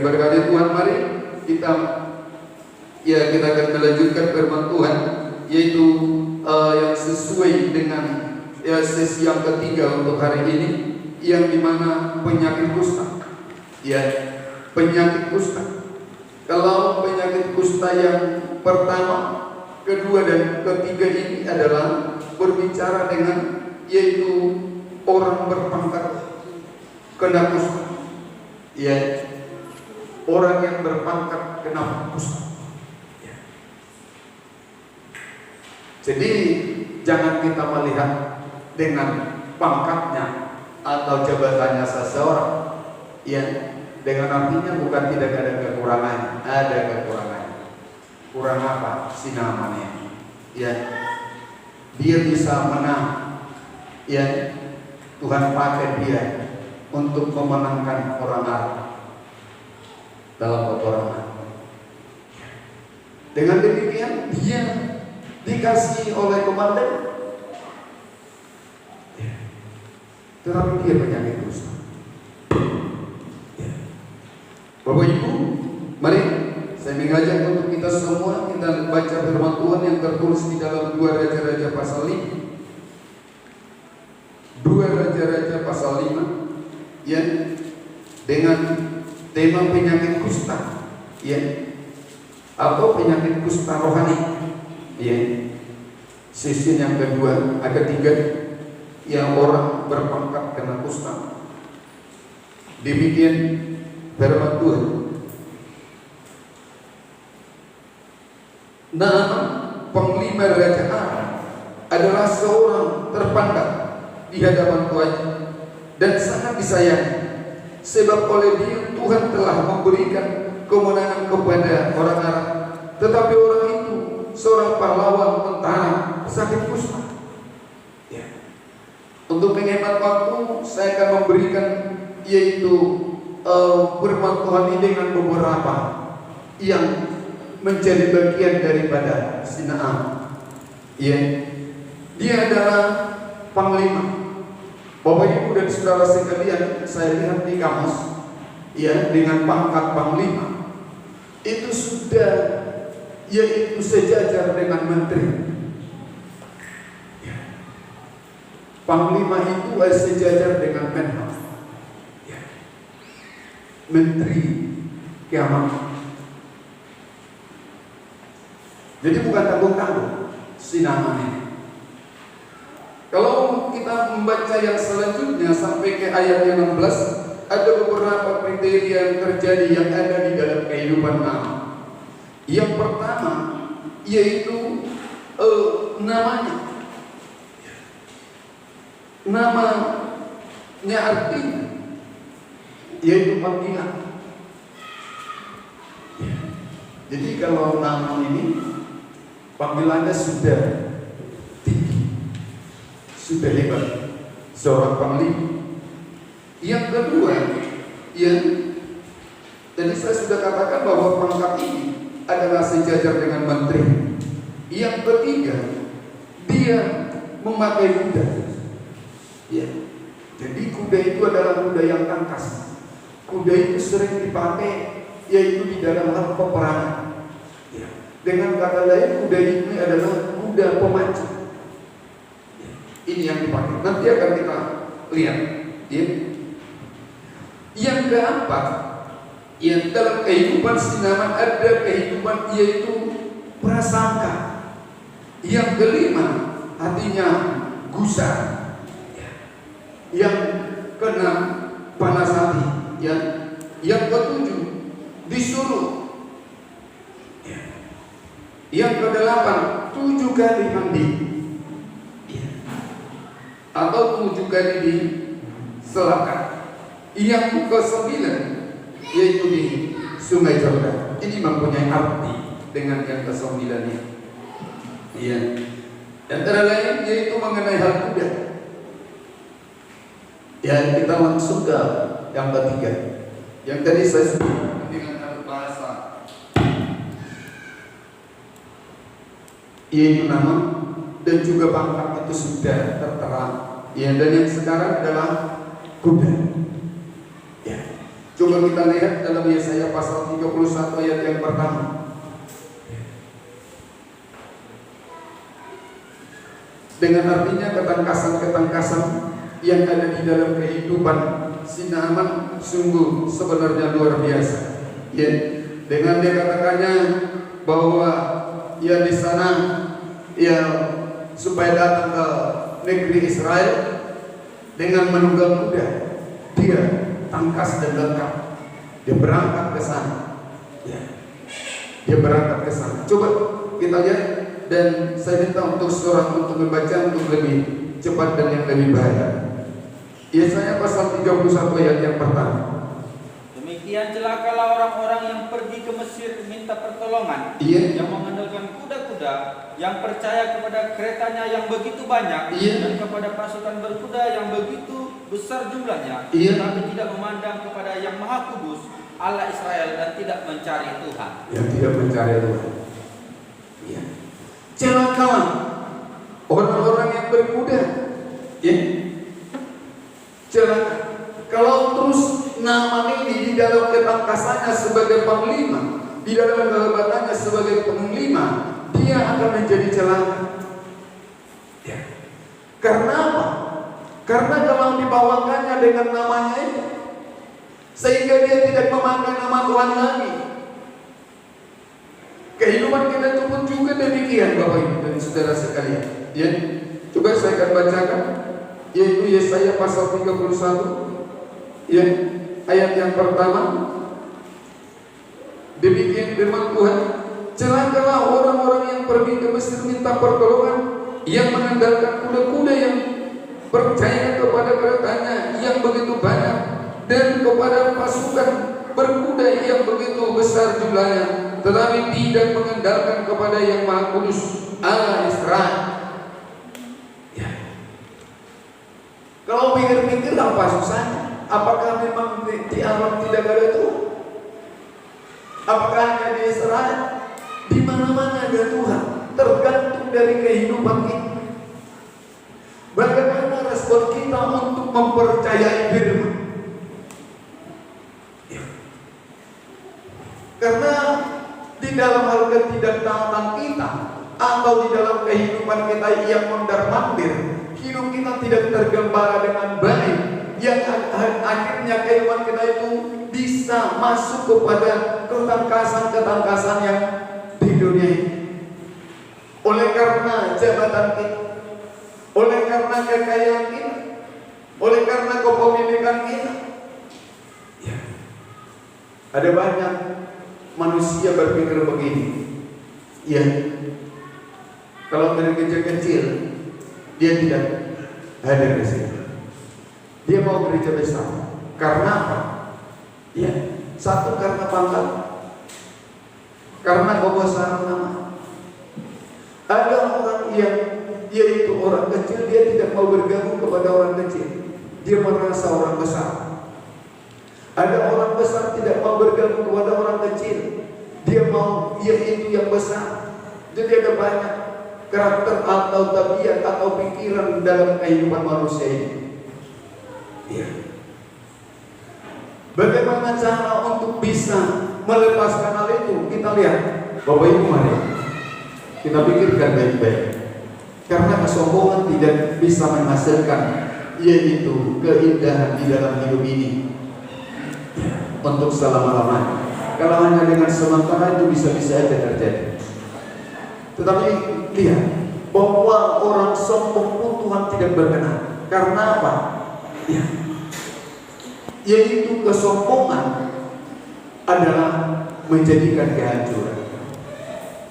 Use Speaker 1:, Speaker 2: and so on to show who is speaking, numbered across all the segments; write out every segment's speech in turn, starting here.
Speaker 1: berkati Tuhan, mari kita akan melanjutkan firman Tuhan, yaitu yang sesuai dengan sesi yang ketiga untuk hari ini, yang dimana penyakit kusta. Penyakit kusta. Kalau penyakit kusta yang pertama, kedua dan ketiga ini adalah berbicara dengan, yaitu orang berpangkat kena kusta. Orang yang berpangkat kena kusta. Jadi jangan kita melihat dengan pangkatnya atau jabatannya seseorang, dengan artinya bukan tidak ada kekurangannya, ada kekurangannya. Kurang apa? Si namanya. Dia bisa menang. Tuhan pakai dia untuk memenangkan orang Arab dalam peperangan. Dengan demikian dia dikasih oleh komandan, tetapi dia penyakit kusta. Bapak Ibu, mari saya mengajak untuk kita semua kita baca firman Tuhan yang tertulis di dalam 2 Raja-Raja pasal 5. 2 Raja-Raja pasal 5, dengan tema penyakit kusta, atau penyakit kusta rohani. Sesi yang kedua, ketiga, yang orang berpangkat kena kusta. Demikian firman Tuhan. Naaman, panglima Raja Aram, adalah seorang terpandang di hadapan Tuhan dan sangat disayangi, sebab oleh dia Tuhan telah memberikan kemenangan kepada orang Arab. Tetapi orang itu seorang pahlawan tentara sakit kusta. Untuk menghemat waktu, saya akan memberikan yaitu firman Tuhan ini dengan beberapa yang menjadi bagian daripada sinaan. Dia adalah panglima. Bapak Ibu dan saudara sekalian, saya lihat di kamus, dengan pangkat panglima itu sudah yaitu sejajar dengan menteri. Panglima itu sejajar dengan Menhan, Menteri Keamanan. Jadi bukan tanggung-tanggung sinangan ini. Kalau kita membaca yang selanjutnya sampai ke ayat yang 16, ada beberapa kriteria yang terjadi yang ada di dalam kehidupan Naaman. Yang pertama yaitu namanya. Namanya artinya yaitu panggilan. Jadi kalau Naaman ini panggilannya sudah tinggi, sudah hebat, seorang panglima. Yang kedua, jadi saya sudah katakan bahwa pangkat ini adalah sejajar dengan menteri. Yang ketiga, dia memakai kuda. Jadi kuda itu adalah kuda yang tangkas. Kuda itu sering dipakai yaitu di dalam hal peperangan. Dengan kata lain, kuda ini adalah kuda pemacu. Ini yang dipakai. Nanti akan kita lihat. Yang keempat, dalam kehidupan Naaman ada kehidupan yaitu prasangka. Yang kelima, artinya gusar. Yang keenam, panas hati. Yang ketujuh, disuruh. Yang kedelapan, 7 kali mandi, atau 7 kali diselapkan. Yang ke-9 yaitu di Sungai Jordan. Ini mempunyai arti dengan yang ke-9 ini. Antara lain yaitu mengenai hal kuda. Kita langsung ke yang ketiga. Yang tadi saya sebut dengan bahasa, yaitu nama dan juga pangkat itu sudah tertera. Dan yang sekarang adalah kuda. Coba Coba kita lihat dalam Yesaya pasal 31 ayat yang pertama. Dengan artinya ketangkasan-ketangkasan yang ada di dalam kehidupan si Naaman sungguh sebenarnya luar biasa. Ya, dengan dia katakannya bahwa ya di sana ya supaya datang ke negeri Israel dengan menunggang kuda, dia tangkas dan lengkap. Dia berangkat ke sana. Ya. Dia berangkat ke sana. Coba kita lihat dan saya minta untuk seorang untuk membaca untuk lebih cepat dan yang lebih baik. Yesaya pasal 31 ayat yang pertama.
Speaker 2: Demikian celakalah orang-orang yang pergi ke Mesir minta pertolongan, yang mengandalkan kuda-kuda, yang percaya kepada keretanya yang begitu banyak, dan kepada pasukan berkuda yang begitu besar jumlahnya, tetapi tidak memandang kepada yang Maha Kudus, Allah Israel, dan tidak mencari Tuhan.
Speaker 1: Yang tidak mencari Tuhan. Ya. Celakalah orang-orang yang berkuda. Ya. Celaka. Kalau terus Naaman ini di dalam ketangkasannya sebagai panglima, di dalam kehebatannya sebagai panglima, dia akan menjadi celaka. Ya. Karena apa? Karena kalau dibawakannya dengan namanya itu, sehingga dia tidak memakai nama Tuhan lagi. Kehidupan kita itu pun juga demikian, Bapak Ibu dan saudara sekalian. Ya, coba saya akan bacakan, yaitu Yesaya pasal 31. Ya, ayat yang pertama. Demikian firman Tuhan, celakalah orang-orang yang pergi ke Mesir minta pertolongan, yang mengandalkan kuda-kuda yang percaya kepada keretanya yang begitu banyak, dan kepada pasukan berkuda yang begitu besar jumlahnya, tetapi tidak mengandalkan kepada yang Maha Kudus, Allah Israel. Ya. Kalau pikir-pikir apa susahnya? Apakah memang di alam tidak ada Tuhan? Apakah hanya di Israel? Di mana-mana ada Tuhan. Tergantung dari kehidupan kita. Bagaimana respon kita untuk mempercayai firman? Ya. Karena di dalam hal ketidaktaatan kita atau di dalam kehidupan kita yang mondar-mandir, hidup kita tidak tergembala dengan baik, yang akhirnya kehidupan kita itu bisa masuk kepada ketangkasan-ketangkasan yang di dunia ini. Oleh karena jabatan kita, oleh karena kekayaan kita, oleh karena kepemilikan kita, ya. Ada banyak manusia berpikir begini, ya, kalau dari kecil-kecil dia tidak hadir di sini, dia mau gereja besar. Karena apa? Ya, satu karena pangkat, karena kebosanan nama. Ada orang yang yaitu orang kecil, dia tidak mau bergabung kepada orang kecil, dia merasa orang besar. Ada orang besar tidak mau bergabung kepada orang kecil, dia mau yaitu yang besar. Jadi ada banyak karakter atau tabiat atau pikiran dalam kehidupan manusia ini. Ya. Bagaimana cara untuk bisa melepaskan hal itu? Kita lihat, Bapak Ibu, mari kita pikirkan baik-baik. Karena kesombongan tidak bisa menghasilkan yaitu keindahan di dalam hidup ini untuk selama-lamanya. Kalau hanya dengan sementara itu bisa-bisa saja terjadi. Tetapi lihat bahwa orang sombong pun Tuhan tidak berkenan. Karena apa? Ya, yaitu kesombongan adalah menjadikan kehancuran.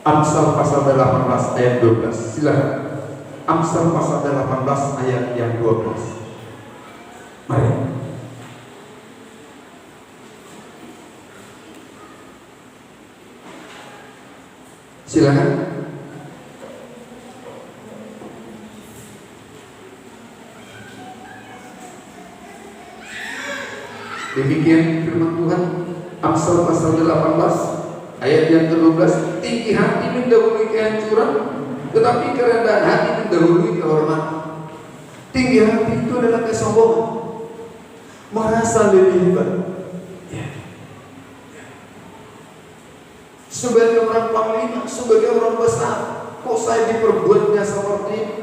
Speaker 1: Amsal pasal 18 ayat 12. Silakan. Amsal pasal 18 ayat yang 12. Mari. Silakan. Demikian firman Tuhan, Amsal pasal 18 ayat yang ke-12. Tinggi hati mendahului kehancuran, tetapi kerendahan hati mendahului kehormatan. Tinggi hati itu adalah kesombongan, merasa lebih hebat. Ya. sebagai orang panglima, sebagai orang besar, kok saya diperbuatnya seperti ini?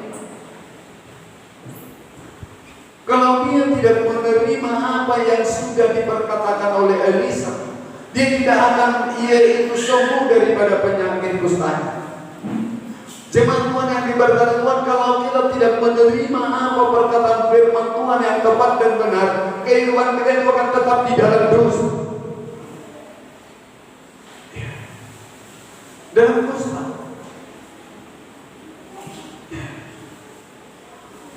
Speaker 1: Kalau dia tidak menerima apa yang sudah diperkatakan oleh Elisa, dia tidak akan itu sembuh daripada penyakit kustanya. Jemaat Tuhan yang diberkati Tuhan, kalau kita tidak menerima apa perkataan firman Tuhan yang tepat dan benar, kehidupan kita itu akan tetap di dalam dosa, dalam kusta.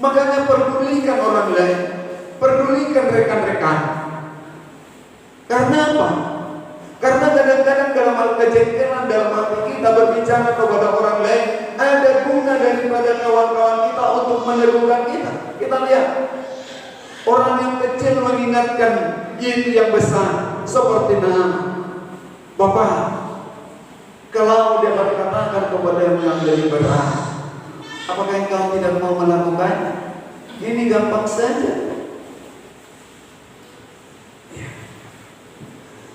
Speaker 1: Makanya pedulikan orang lain, pedulikan rekan-rekan. Karena apa? Karena kadang-kadang dalam hal kejengkelan dalam hati kita berbicara kepada orang lain, ada guna daripada kawan-kawan kita untuk meneguhkan kita. Kita lihat orang yang kecil mengingatkan itu yang besar, seperti Naaman. Bapak, kalau dia berkatakan kepada yang menjadi berat, apakah engkau tidak mau melakukannya? Ini gampang saja.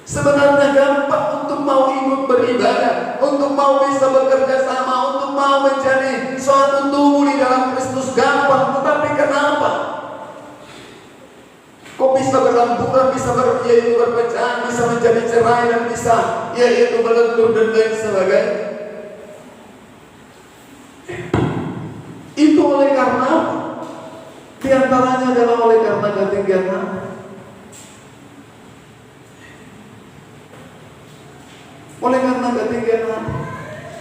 Speaker 1: Sebenarnya gampang untuk mau ikut beribadah, untuk mau bisa bekerja sama, untuk mau menjadi suatu tubuh di dalam Kristus, gampang. Tetapi kenapa kok bisa berlampuran, bisa berpecahan, bisa menjadi cerai, dan bisa yaitu melentur dan lain sebagainya? Itu oleh karena apa? Di antaranya adalah oleh karena ketinggian hati. Oleh karena ketinggian hati.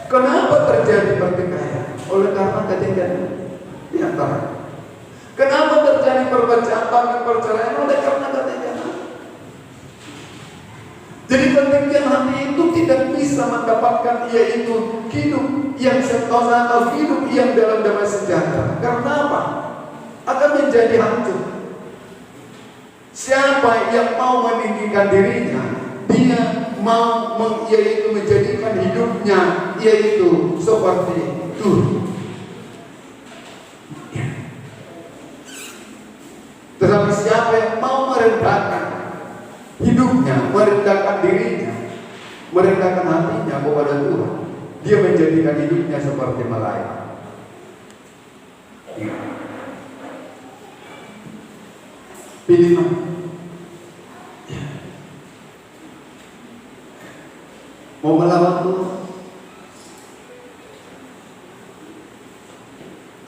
Speaker 1: Kenapa terjadi pertikaian? Oleh karena ketinggian hati. Di antara. Kenapa terjadi perpecahan dan perceraian? Oleh karena ketinggian hati. Jadi ketinggian hati itu tidak bisa mendapatkan yaitu hidup yang sentosa atau hidup yang dalam damai sejahtera. Karena apa? Akan menjadi hancur. Siapa yang mau meninggikan dirinya, dia mau yaitu menjadikan hidupnya yaitu seperti Tuhan. Tetapi siapa yang mau merendahkan hidupnya, merendahkan dirinya, merendahkan hatinya kepada Tuhan, dia menjadikan hidupnya seperti malaikat. Pilih mana? Mau melawan Tuhan,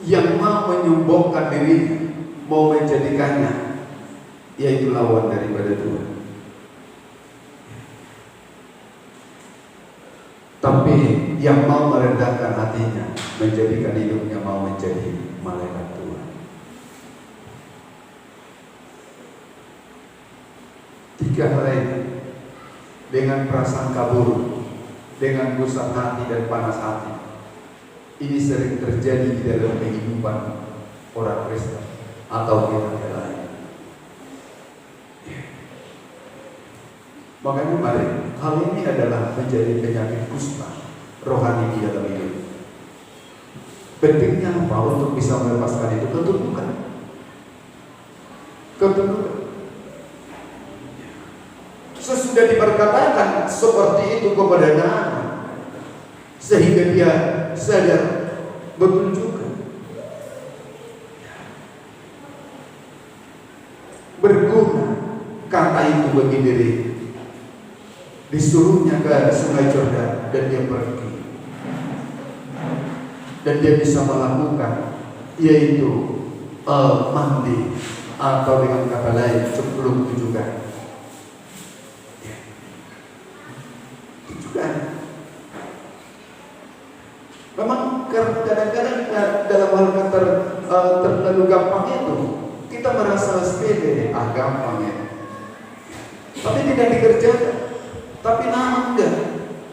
Speaker 1: yang mau menyumbangkan diri, mau menjadikannya yaitu lawan daripada Tuhan. Tapi yang mau merendahkan hatinya, menjadikan hidupnya mau menjadi malaikat Tuhan. Tiga hal ini, dengan prasangka buruk, dengan gusar hati dan panas hati, ini sering terjadi di dalam kehidupan orang Kristen atau kita lain. Makanya mari, hal ini adalah menjadi penyakit kusta rohani di dalam hidup. Pentingnya apa untuk bisa melepaskan itu? Ketundukan. Sesudah diperkatakan seperti itu kepada Naaman, sehingga dia sadar betul juga. Berguna kata itu bagi diri. Disuruhnya ke Sungai Yordan dan dia pergi. Dan dia bisa melakukan yaitu mandi, atau dengan kata lain cemplung juga. Memang kadang-kadang dalam hal terlalu gampang itu kita merasa sepele, gampang ya. Tapi tidak dikerjakan. Tapi Naaman enggak.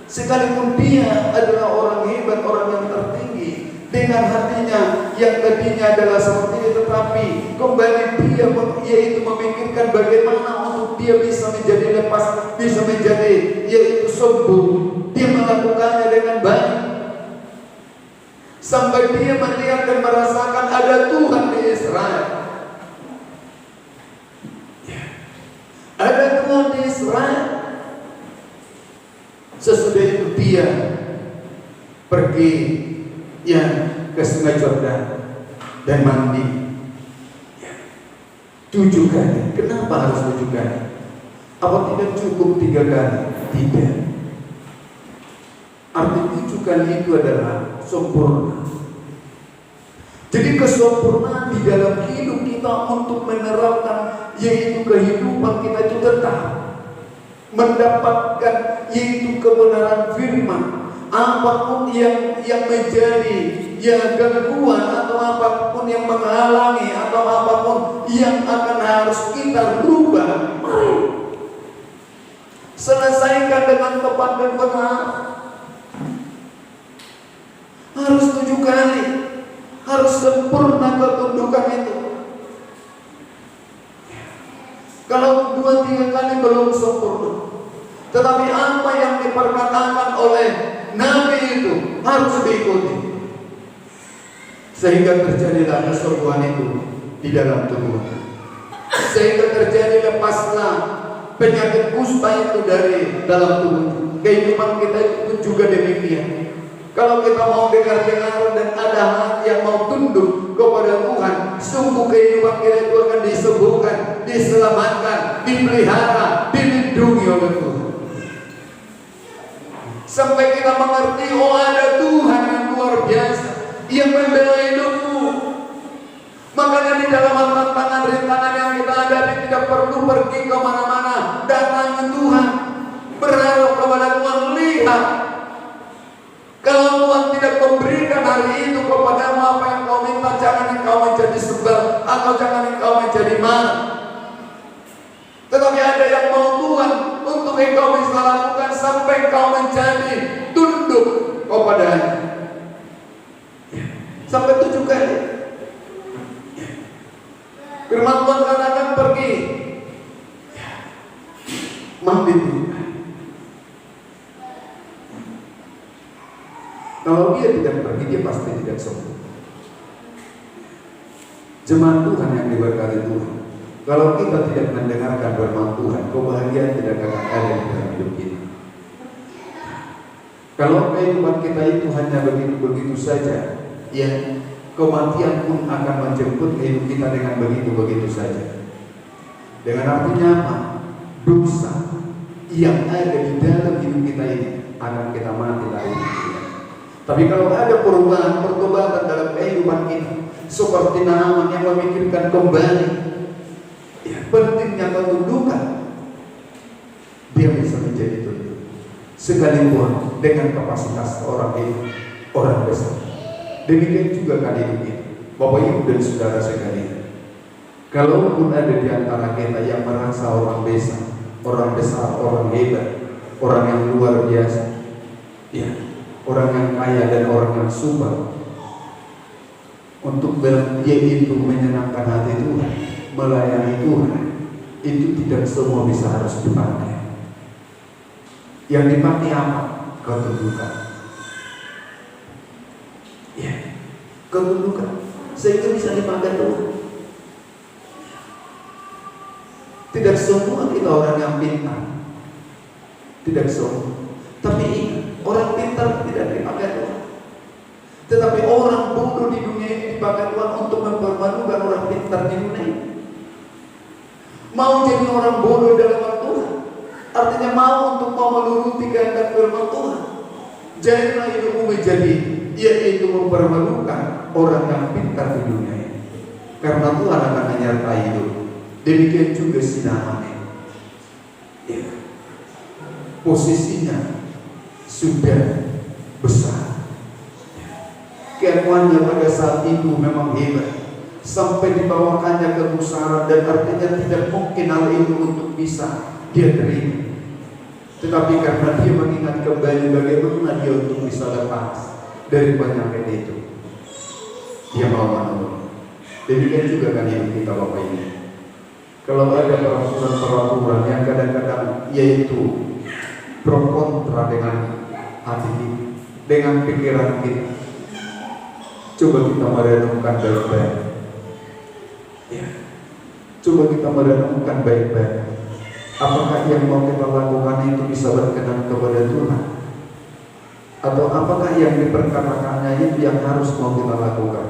Speaker 1: Sekalipun dia adalah orang hebat, orang yang tertinggi, dengan hatinya yang tadinya adalah seperti itu, tetapi kembali dia yaitu memikirkan bagaimana untuk dia bisa menjadi lepas, bisa menjadi yaitu sembuh. Dia melakukannya dengan baik. Sampai dia melihat dan merasakan ada Tuhan di Israel. Ada Tuhan di Israel. Sesudah itu dia dia pergi ya ke Sungai Yordan dan mandi 7 kali. Kenapa harus 7 kali? Apa tidak cukup 3 kali? Tidak. Arti 7 kali itu adalah sempurna. Jadi kesempurnaan di dalam hidup kita untuk menerapkan yaitu kehidupan kita itu tetap mendapatkan yaitu kebenaran firman. Apapun yang menjadi ya gangguan atau apapun yang menghalangi atau apapun yang akan harus kita rubah, mari selesaikan dengan tepat dan benar. Harus 7 kali, harus sempurna ketundukan itu. Kalau 2-3 kali belum sempurna, tetapi apa yang diperkatakan oleh Nabi itu harus diikuti, sehingga terjadilah kesembuhan itu di dalam tubuh, sehingga terjadi lepaslah penyakit kusta itu dari dalam tubuh. Kehidupan kita itu juga demikian. Kalau kita mau dengar-dengar dan ada hati yang mau tunduk kepada Tuhan, sungguh kehidupan kita itu akan disembuhkan, diselamatkan, dipelihara, dilindungi oleh Tuhan. Sampai kita mengerti, oh ada Tuhan yang luar biasa yang membela hidupmu. Makanya di dalam tantangan rintangan yang kita hadapi tidak perlu pergi kemana-mana, datangi Tuhan, berharap kepada Tuhan. Lihat, kalau Tuhan tidak memberikan hari itu kepadamu apa yang kau minta, jangan engkau menjadi sebel atau jangan engkau menjadi marah. Tetapi ada yang mau Tuhan untuk engkau bisa lakukan sampai engkau menjadi tunduk kepadanya. Sampai 7 kali. Firman Tuhan katakan pergi, mandi dulu. Kalau dia tidak pergi, dia pasti tidak sembuh. Jemaat Tuhan yang diberkati Tuhan, kalau kita tidak mendengarkan firman Tuhan, kebahagiaan tidak akan ada di dalam hidup kita. Kalau kehidupan kita itu hanya begitu-begitu saja, ya kematian pun akan menjemput hidup kita dengan begitu-begitu saja. Dengan artinya apa? Dosa yang ada di dalam hidup kita ini akan kita mati dari hidup. Tapi kalau ada perubahan, pertobatan dalam kehidupan kita, seperti Naaman yang memikirkan kembali ya, pentingnya ketundukan, dia bisa menjadi tunduk sekalipun dengan kapasitas orang itu orang besar. Demikian juga kan hidup kita, Bapak Ibu dan saudara sekalian. Kalaupun ada di antara kita yang merasa orang besar, orang hebat, orang yang luar biasa, ya, orang yang kaya dan orang yang subur, untuk dia itu menyenangkan hati Tuhan, melayani Tuhan, itu tidak semua bisa harus dipakai. Yang dipakai apa? Ketundukan. Ya, ketundukan, sehingga bisa dipakai Tuhan. Tidak semua kita orang yang pintar, tidak semua. Tapi ingat, orang pintar tidak dipakai Tuhan. Tetapi orang bodoh di dunia ini dipakai Tuhan untuk mempermalukan orang pintar di dunia ini. Mau jadi orang bodoh dalam Tuhan, artinya mau untuk menuruti kehendak firman Tuhan. Jadilah hidupmu menjadi, yaitu mempermalukan orang yang pintar di dunia ini, karena Tuhan akan menyertai hidup. Demikian juga si Naaman ini, ya, posisinya sudah besar. Keakuannya pada saat itu memang hebat, sampai dibawakannya kegusaran, dan artinya tidak mungkin hal itu untuk bisa dia terima. Tetapi karena dia mengingat kembali bagaimana dia untuk bisa lepas dari penyakit itu, dia mau menolong. Demikian juga kan hidup kita Bapak Ibu. Kalau ada peraturan yang kadang-kadang yaitu pro kontra dengan hati kita, dengan pikiran kita, coba kita merenungkan baik-baik. Ya, coba kita merenungkan baik-baik. Apakah yang mau kita lakukan itu bisa berkenan kepada Tuhan? Atau apakah yang diperkatakannya itu yang harus mau kita lakukan?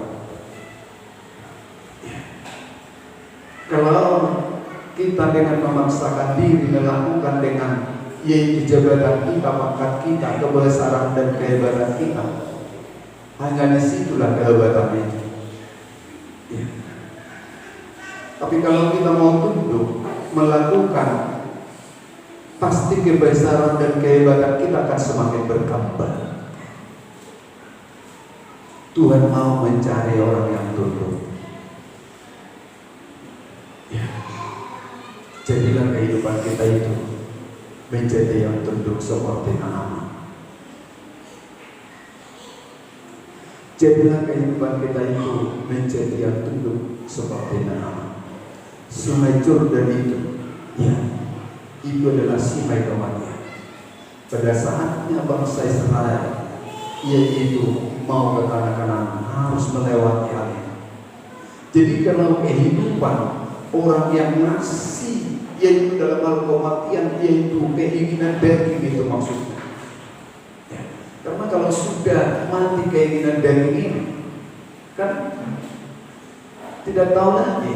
Speaker 1: Kalau kita dengan memaksakan diri melakukan dengan yaitu jabatan kita, pangkat kita, kebesaran dan kehebatan kita, hanya disitulah kehebatan itu. Ya. Tapi kalau kita mau tunduk melakukan, pasti kebesaran dan kehebatan kita akan semakin berkembang. Tuhan mau mencari orang yang tunduk. Ya. Jadilah kehidupan kita itu menjadi yang tunduk seperti Naaman. Jadilah kehidupan kita itu menjadi yang tunduk seperti Naaman. Sungai Jordan itu, ya, itu adalah sungai kematian. Pada saatnya bangsa Israel, yaitu mau ke tanah Kanaan, harus melewati hal itu. Jadi kalau kehidupan orang yang masih, yaitu dalam hal kematian, yaitu keinginan daging, itu maksudnya. Ya. Karena kalau sudah mati keinginan daging ini, kan tidak tahu lagi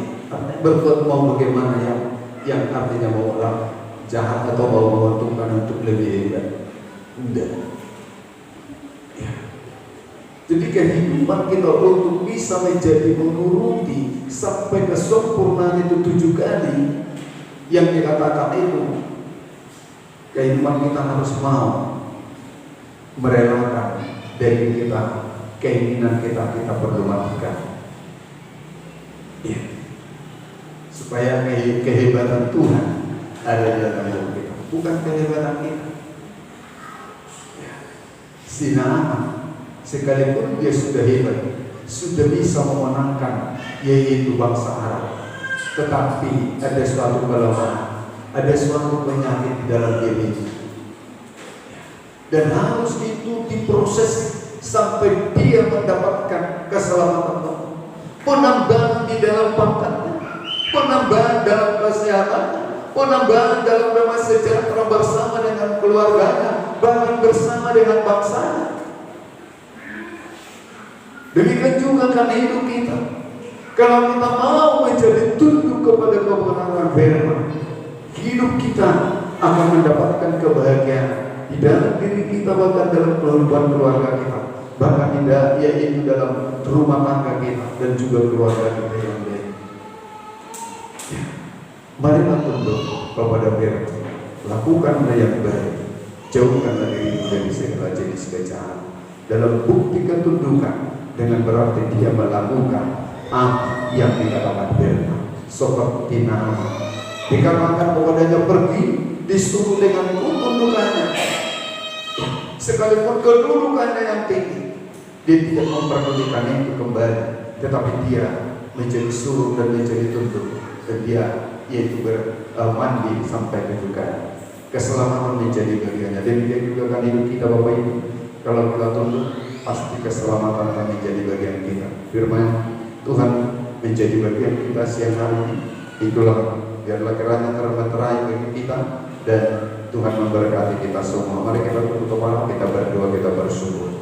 Speaker 1: berbuat mau bagaimana, yang artinya mau orang jahat atau mau menguntungkan untuk lebih hebat. Tidak. Ya. Jadi kehidupan kita untuk bisa menjadi menuruti sampai kesempurnaan itu 7 kali yang dikatakan itu, kehidupan kita harus mau merelakan dari kita, keinginan kita perlu matikan. Ya. Supaya kehebatan Tuhan ada di dalam hidup kita, bukan kehebatan kita. Ya. Si Naaman, sekalipun dia sudah hebat, sudah bisa memenangkan yaitu bangsa Arab, tetapi ada suatu kelemahan, ada suatu penyakit di dalam diri, dan harus itu diproses sampai dia mendapatkan keselamatan, penambahan di dalam pangkatnya, penambahan dalam kesehatan, penambahan dalam damai sejahtera bersama dengan keluarganya, bahkan bersama dengan bangsanya. Demikian juga kan hidup kita. Kalau kita mau menjadi tunduk kepada kebenaran firman, hidup kita akan mendapatkan kebahagiaan di dalam diri kita, bahkan dalam kehidupan keluarga kita, bahkan tidak yaitu dalam rumah tangga kita dan juga keluarga kita yang lain. Ya. Marilah tunduk kepada firman, lakukanlah yang baik, jauhkanlah diri dari segala jenis kejahatan. Dalam bukti ketundukan dengan berarti dia melakukan apa yang dikatakan firman, seperti Naaman dikatakan kepadanya pergi, disuruh dengan ketundukannya, sekalipun kedudukannya yang tinggi, dia tidak memperdulikan itu kembali, tetapi dia menjadi suruh dan menjadi tunduk, dan dia yaitu mandi sampai kedudukan. Keselamatan menjadi bagiannya. Dan dia juga kan hidup kita Bapak Ibu, kalau kita tunduk, pasti keselamatan akan menjadi bagian kita. Firman Tuhan menjadi bagian kita siang hari ini. Itulah, biarlah kiranya termeterai bagi kita, dan Tuhan memberkati kita semua. Mari kita tutup kepala, kita berdoa, kita bersyukur.